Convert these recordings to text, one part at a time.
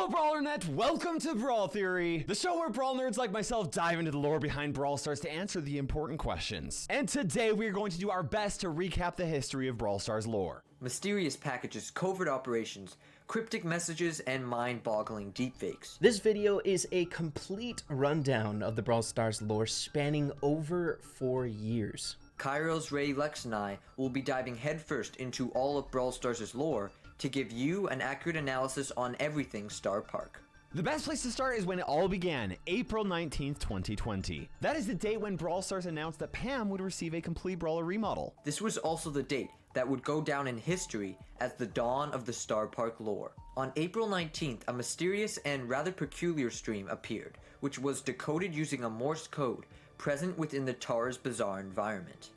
Hello BrawlerNet, welcome to Brawl Theory, the show where Brawl nerds like myself dive into the lore behind Brawl Stars to answer the important questions. And today we are going to do our best to recap the history of Brawl Stars lore. Mysterious packages, covert operations, cryptic messages, and mind-boggling deepfakes. This video is a complete rundown of the Brawl Stars lore spanning over 4 years. Kairos, Ray, Lex, and I will be diving headfirst into all of Brawl Stars' lore to give you an accurate analysis on everything Star Park. The best place to start is when it all began, April 19th, 2020. That is the date when Brawl Stars announced that Pam would receive a complete Brawler remodel. This was also the date that would go down in history as the dawn of the Star Park lore. On April 19th, a mysterious and rather peculiar stream appeared, which was decoded using a Morse code present within the Tara's Bazaar environment.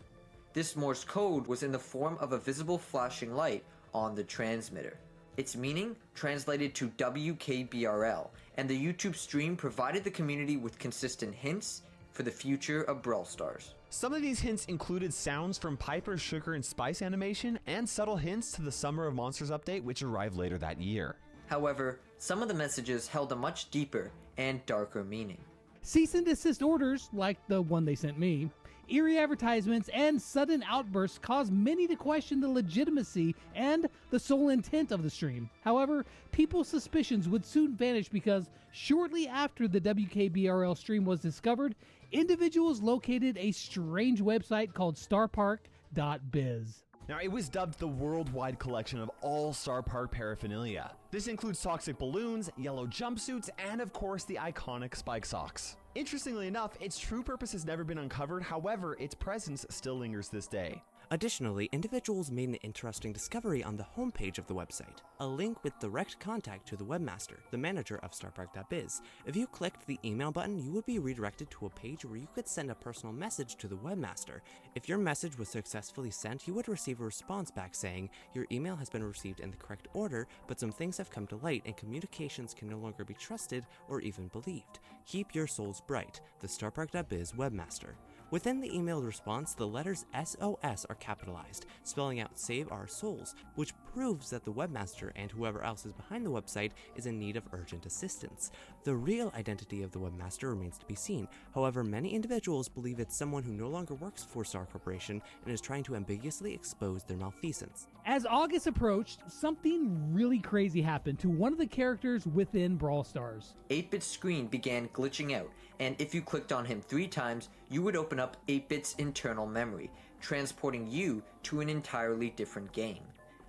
This Morse code was in the form of a visible flashing light on the transmitter. Its meaning translated to WKBRL, and the YouTube stream provided the community with consistent hints for the future of Brawl Stars. Some of these hints included sounds from Piper's Sugar and Spice animation and subtle hints to the Summer of Monsters update, which arrived later that year. However, some of the messages held a much deeper and darker meaning. Cease and desist orders, like the one they sent me, eerie advertisements, and sudden outbursts caused many to question the legitimacy and the sole intent of the stream. However, people's suspicions would soon vanish because shortly after the WKBRL stream was discovered, individuals located a strange website called Starparkbiz. Now, it was dubbed the worldwide collection of all Star Park paraphernalia. This includes toxic balloons, yellow jumpsuits, and of course the iconic spike socks. Interestingly enough, its true purpose has never been uncovered, however, its presence still lingers this day. Additionally, individuals made an interesting discovery on the homepage of the website, a link with direct contact to the webmaster, the manager of Starparkbiz. If you clicked the email button, you would be redirected to a page where you could send a personal message to the webmaster. If your message was successfully sent, you would receive a response back saying, your email has been received in the correct order, but some things have come to light and communications can no longer be trusted or even believed. Keep your souls bright, the Starparkbiz webmaster. Within the emailed response, the letters SOS are capitalized, spelling out Save Our Souls, which proves that the webmaster and whoever else is behind the website is in need of urgent assistance. The real identity of the webmaster remains to be seen. However, many individuals believe it's someone who no longer works for Star Corporation and is trying to ambiguously expose their malfeasance. As August approached, something really crazy happened to one of the characters within Brawl Stars. 8-Bit's screen began glitching out, and if you clicked on him 3 times, you would open up 8-Bit's internal memory, transporting you to an entirely different game.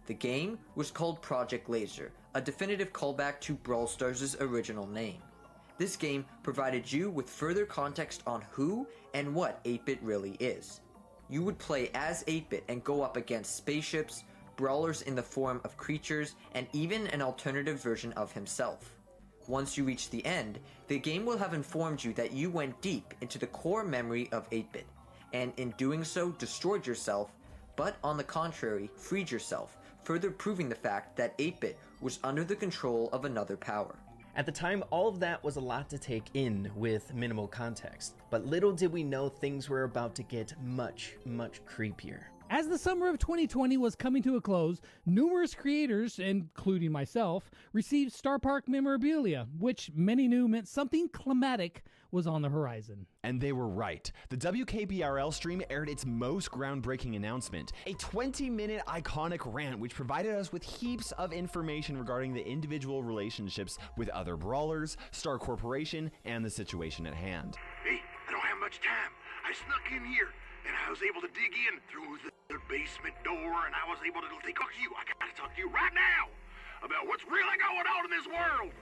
The game was called Project Laser, a definitive callback to Brawl Stars' original name. This game provided you with further context on who and what 8-Bit really is. You would play as 8-Bit and go up against spaceships, brawlers in the form of creatures, and even an alternative version of himself. Once you reach the end, the game will have informed you that you went deep into the core memory of 8-Bit, and in doing so destroyed yourself, but on the contrary, freed yourself, further proving the fact that 8-Bit was under the control of another power. At the time, all of that was a lot to take in with minimal context, but little did we know things were about to get much, much creepier. As the summer of 2020 was coming to a close, numerous creators, including myself, received Star Park memorabilia, which many knew meant something climatic was on the horizon. And they were right. The WKBRL stream aired its most groundbreaking announcement, a 20-minute iconic rant which provided us with heaps of information regarding the individual relationships with other brawlers, Star Corporation, and the situation at hand. Hey, I don't have much time. I snuck in here, and I was able to dig in through the basement door, and I was able to talk to you. I gotta talk to you right now about what's really going on in this world.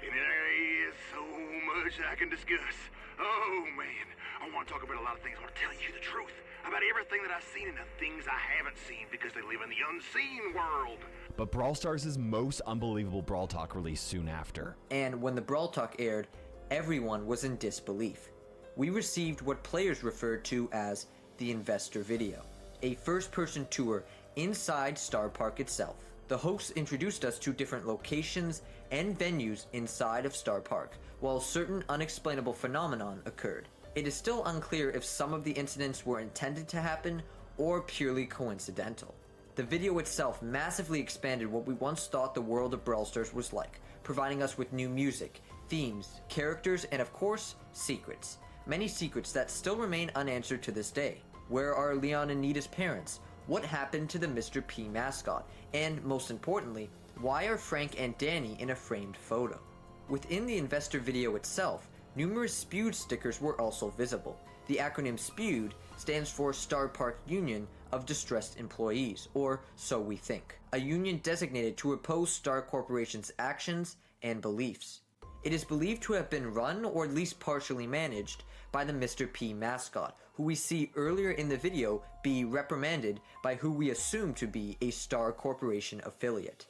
And there is so much I can discuss. Oh man, I want to talk about a lot of things. I want to tell you the truth about everything that I've seen and the things I haven't seen because they live in the unseen world. But Brawl Stars' most unbelievable Brawl Talk released soon after. And when the Brawl Talk aired, everyone was in disbelief. We received what players referred to as the investor video, a first-person tour inside Star Park itself. The hosts introduced us to different locations and venues inside of Star Park, while certain unexplainable phenomenon occurred. It is still unclear if some of the incidents were intended to happen or purely coincidental. The video itself massively expanded what we once thought the world of Brawl Stars was like, providing us with new music, themes, characters, and of course, secrets. Many secrets that still remain unanswered to this day. Where are Leon and Nita's parents? What happened to the Mr. P mascot? And most importantly, why are Frank and Danny in a framed photo? Within the investor video itself, numerous SPEWD stickers were also visible. The acronym SPEWD stands for Star Park Union of Distressed Employees, or so we think. A union designated to oppose Star Corporation's actions and beliefs. It is believed to have been run, or at least partially managed, by the Mr. P mascot, who we see earlier in the video be reprimanded by who we assume to be a Star Corporation affiliate.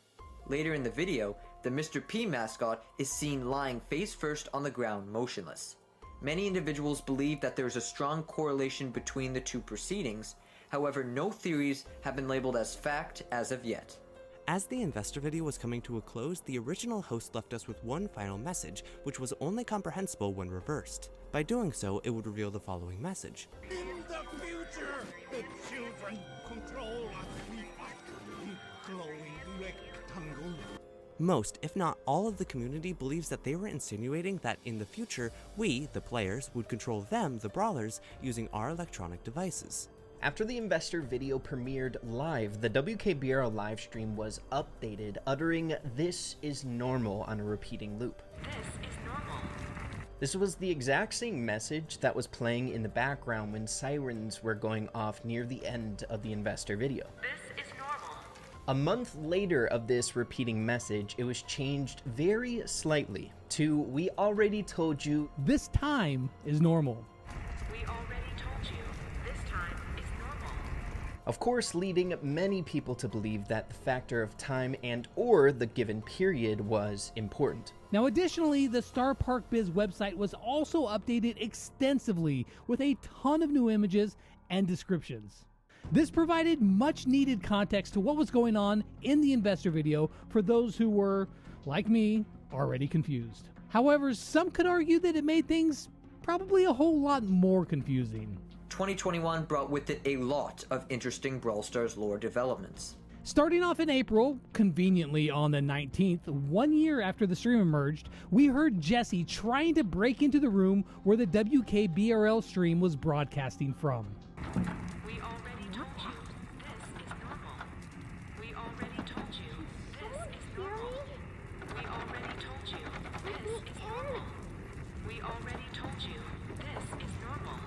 Later in the video, the Mr. P mascot is seen lying face first on the ground motionless. Many individuals believe that there is a strong correlation between the two proceedings, however no theories have been labeled as fact as of yet. As the investor video was coming to a close, the original host left us with one final message, which was only comprehensible when reversed. By doing so, it would reveal the following message. In the future, the children control a glowing rectangle. Most, if not all of the community believes that they were insinuating that in the future, we, the players, would control them, the brawlers, using our electronic devices. After the investor video premiered live, the WKBRL livestream was updated, uttering "This is normal" on a repeating loop. This is normal. This was the exact same message that was playing in the background when sirens were going off near the end of the investor video. This is normal. A month later of this repeating message, it was changed very slightly to "We already told you This time is normal. We already told you. This time is normal. Of course, leading many people to believe that the factor of time and or the given period was important. Now, additionally, the Starparkbiz website was also updated extensively with a ton of new images and descriptions. This provided much needed context to what was going on in the investor video for those who were, like me, already confused. However, some could argue that it made things probably a whole lot more confusing. 2021 brought with it a lot of interesting Brawl Stars lore developments. Starting off in April, conveniently on the 19th, 1 year after the stream emerged, we heard Jesse trying to break into the room where the WKBRL stream was broadcasting from. We already told you. This is normal. We already told you. This is normal. We already told you. This is normal. We already told you. This is normal.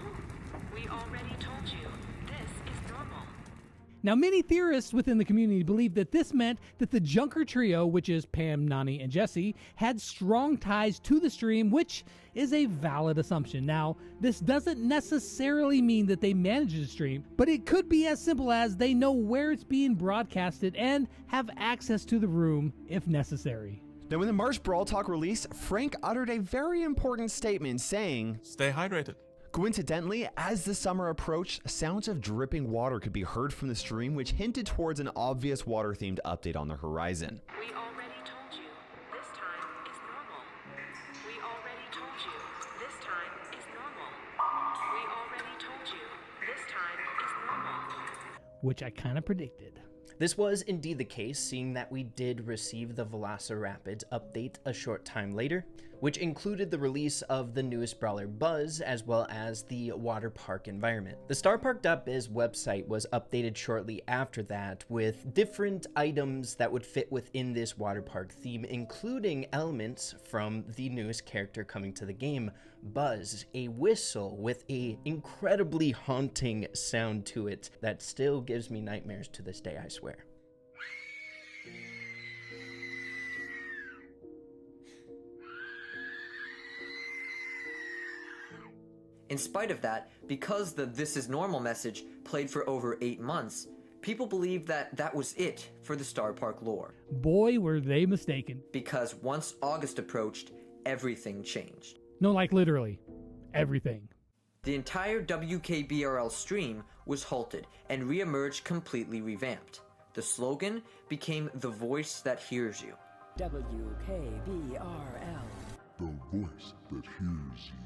We already told you. This is normal. Now, many theorists within the community believe that this meant that the Junker trio, which is Pam, Nani, and Jesse, had strong ties to the stream, which is a valid assumption. Now, this doesn't necessarily mean that they manage the stream, but it could be as simple as they know where it's being broadcasted and have access to the room if necessary. Now, when the March Brawl Talk released, Frank uttered a very important statement saying, "Stay hydrated." Coincidentally, as the summer approached, sounds of dripping water could be heard from the stream, which hinted towards an obvious water-themed update on the horizon. We already told you. This time is normal. We already told you. This time is normal. We already told you. This time is normal. Which I kind of predicted. This was indeed the case, seeing that we did receive the Velocirapids update a short time later, which included the release of the newest brawler Buzz, as well as the water park environment. The Starparkbiz website was updated shortly after that with different items that would fit within this water park theme, including elements from the newest character coming to the game, Buzz, a whistle with a incredibly haunting sound to it that still gives me nightmares to this day, I swear. In spite of that, because the "This is normal" message played for over 8 months, people believed that that was it for the Star Park lore. Boy, were they mistaken. Because once August approached, everything changed. No, like literally, everything. The entire WKBRL stream was halted and re-emerged completely revamped. The slogan became "The voice that hears you." WKBRL. The voice that hears you.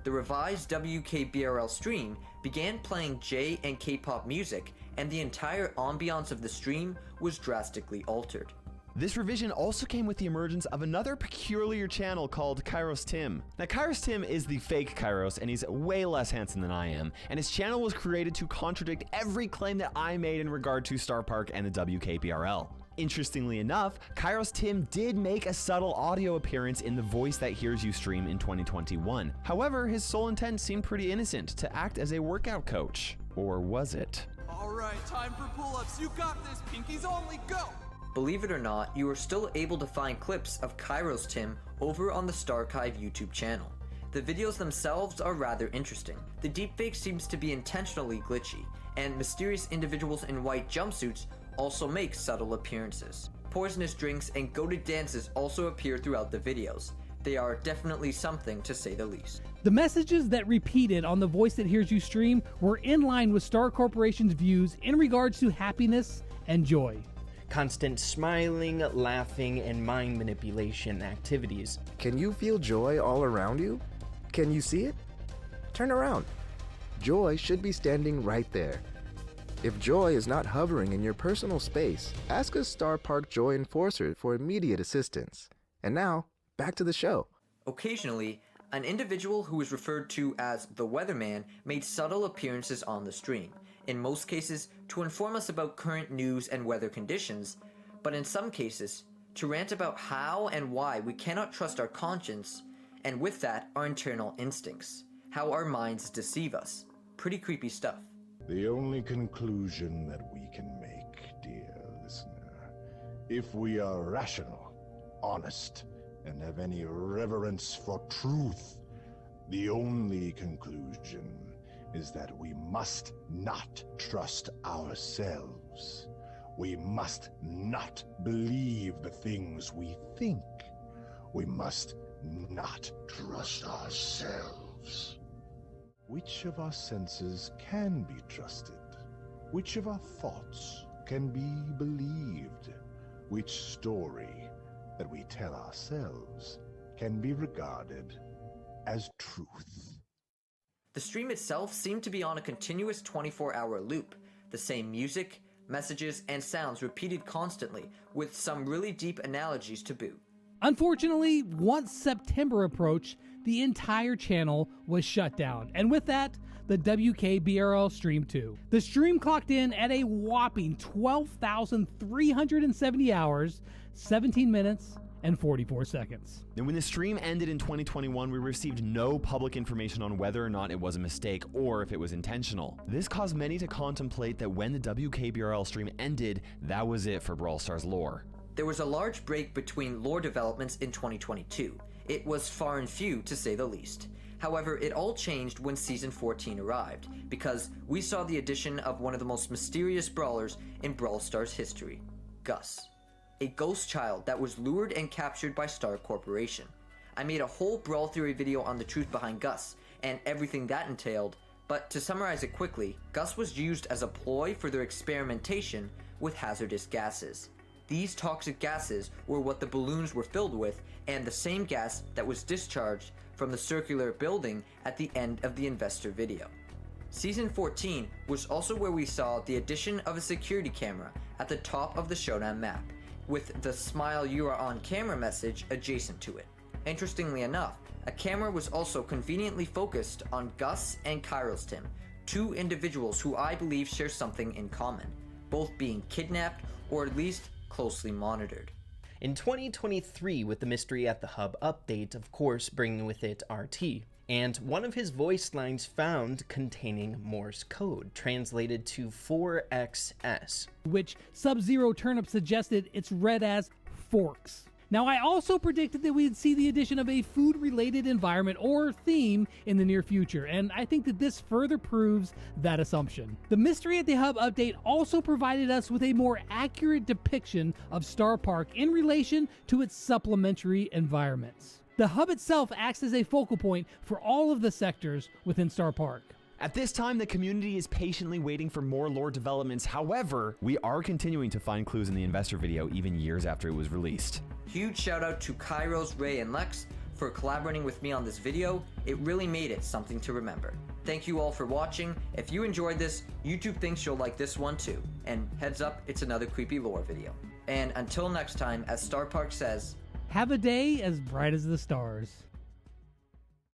The revised WKBRL stream began playing J and K-pop music, and the entire ambiance of the stream was drastically altered. This revision also came with the emergence of another peculiar channel called Kairos Tim. Now, Kairos Tim is the fake Kairos, and he's way less handsome than I am, and his channel was created to contradict every claim that I made in regard to Star Park and the WKBRL. Interestingly enough, Kairos Tim did make a subtle audio appearance in the Voice That Hears You stream in 2021. However, his sole intent seemed pretty innocent, to act as a workout coach. Or was it? Alright, time for pull-ups. You got this, pinkies only, go! Believe it or not, you are still able to find clips of Kairos Tim over on the Stararchive YouTube channel. The videos themselves are rather interesting. The deepfake seems to be intentionally glitchy, and mysterious individuals in white jumpsuits also make subtle appearances. Poisonous drinks and goated dances also appear throughout the videos. They are definitely something, to say the least. The messages that repeated on the Voice That Hears You stream were in line with Star Corporation's views in regards to happiness and joy. Constant smiling, laughing, and mind manipulation activities. Can you feel joy all around you? Can you see it? Turn around. Joy should be standing right there. If joy is not hovering in your personal space, ask a Star Park Joy Enforcer for immediate assistance. And now, back to the show. Occasionally, an individual who is referred to as the Weatherman made subtle appearances on the stream, in most cases to inform us about current news and weather conditions, but in some cases to rant about how and why we cannot trust our conscience, and with that, our internal instincts, how our minds deceive us. Pretty creepy stuff. The only conclusion that we can make, dear listener, if we are rational, honest, and have any reverence for truth, the only conclusion is that we must not trust ourselves. We must not believe the things we think. We must not trust ourselves. Which of our senses can be trusted? Which of our thoughts can be believed? Which story that we tell ourselves can be regarded as truth? The stream itself seemed to be on a continuous 24-hour loop. The same music, messages, and sounds repeated constantly, with some really deep analogies to boot. Unfortunately, once September approached, the entire channel was shut down, and with that, the WKBRL stream too. The stream clocked in at a whopping 12,370 hours, 17 minutes, and 44 seconds. And when the stream ended in 2021, we received no public information on whether or not it was a mistake or if it was intentional. This caused many to contemplate that when the WKBRL stream ended, that was it for Brawl Stars Lore. There was a large break between lore developments in 2022. It was far and few, to say the least. However, it all changed when Season 14 arrived, because we saw the addition of one of the most mysterious brawlers in Brawl Stars history, Gus. A ghost child that was lured and captured by Star Corporation. I made a whole Brawl Theory video on the truth behind Gus, and everything that entailed, but to summarize it quickly, Gus was used as a ploy for their experimentation with hazardous gases. These toxic gases were what the balloons were filled with, and the same gas that was discharged from the circular building at the end of the investor video. Season 14 was also where we saw the addition of a security camera at the top of the Showdown map, with the "Smile You Are On Camera" message adjacent to it. Interestingly enough, a camera was also conveniently focused on Gus and Kairos Tim, two individuals who I believe share something in common, both being kidnapped or at least closely monitored. In 2023, with the Mystery at the Hub update, of course, bringing with it RT, and one of his voice lines found containing Morse code, translated to 4XS, which Sub-Zero Turnip suggested it's read as forks. Now, I also predicted that we'd see the addition of a food-related environment or theme in the near future, and I think that this further proves that assumption. The Mystery at the Hub update also provided us with a more accurate depiction of Star Park in relation to its supplementary environments. The hub itself acts as a focal point for all of the sectors within Star Park. At this time, the community is patiently waiting for more lore developments. However, we are continuing to find clues in the investor video even years after it was released. Huge shout out to Kairos, Ray, and Lex for collaborating with me on this video. It really made it something to remember. Thank you all for watching. If you enjoyed this, YouTube thinks you'll like this one too. And heads up, it's another creepy lore video. And until next time, as Starpark says, have a day as bright as the stars.